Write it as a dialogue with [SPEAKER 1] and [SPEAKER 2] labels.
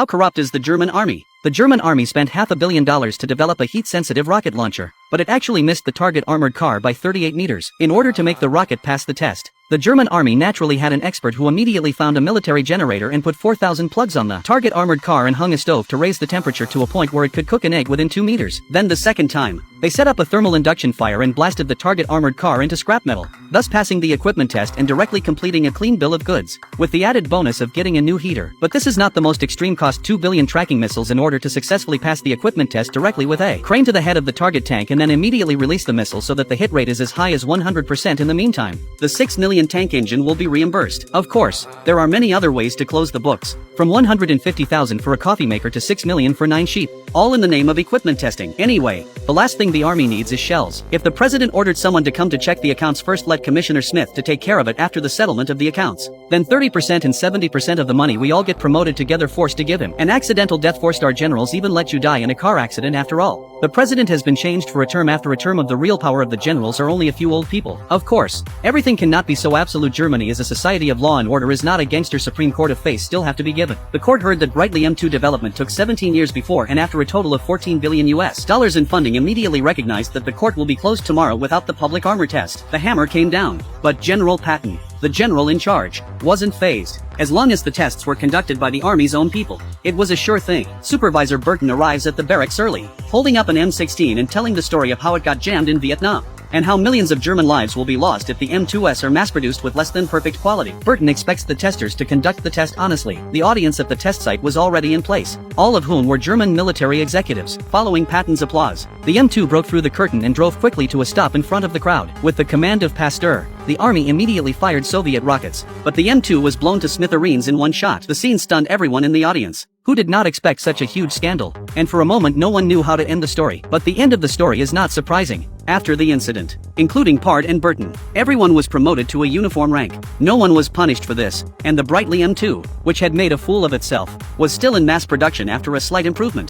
[SPEAKER 1] How corrupt is the German army? The German army spent $500 million to develop a heat-sensitive rocket launcher, but it actually missed the target armored car by 38 meters. In order to make the rocket pass the test, the German army naturally had an expert who immediately found a military generator and put 4,000 plugs on the target armored car and hung a stove to raise the temperature to a point where it could cook an egg within 2 meters. Then the second time, they set up a thermal induction fire and blasted the target armored car into scrap metal, thus passing the equipment test and directly completing a clean bill of goods, with the added bonus of getting a new heater. But this is not the most extreme cost. 2 billion tracking missiles in order to successfully pass the equipment test directly with a crane to the head of the target tank and then immediately release the missile so that the hit rate is as high as 100% in the meantime. The 6 million tank engine will be reimbursed. Of course, there are many other ways to close the books, from 150,000 for a coffee maker to 6 million for 9 sheep, all in the name of equipment testing. Anyway, the last thing the army needs is shells. If the president ordered someone to come to check the accounts first, let Commissioner Smith to take care of it after the settlement of the accounts. Then 30% and 70% of the money we all get promoted together forced to give him. An accidental death. 4-star generals even let you die in a car accident after all. The president has been changed for a term after a term of the real power of the generals are only a few old people. Of course, everything cannot be so absolute. Germany is a society of law and order, is not a gangster. Supreme Court of face still have to be given. The court heard that Brightly M2 development took 17 years before, and after a total of $14 billion in funding immediately recognized that the court will be closed tomorrow without the public armor test. The hammer came down. But General Patton, the general in charge, wasn't fazed. As long as the tests were conducted by the army's own people, it was a sure thing. Supervisor Burton arrives at the barracks early, holding up an M16 and telling the story of how it got jammed in Vietnam, and how millions of German lives will be lost if the M2s are mass-produced with less than perfect quality. Burton expects the testers to conduct the test honestly. The audience at the test site was already in place, all of whom were German military executives. Following Patton's applause, the M2 broke through the curtain and drove quickly to a stop in front of the crowd. With the command of Pasteur, the army immediately fired Soviet rockets, but the M2 was blown to smithereens in one shot. The scene stunned everyone in the audience, who did not expect such a huge scandal, and for a moment no one knew how to end the story. But the end of the story is not surprising. After the incident, including Pard and Burton, everyone was promoted to a uniform rank. No one was punished for this, and the Brightly M2, which had made a fool of itself, was still in mass production after a slight improvement.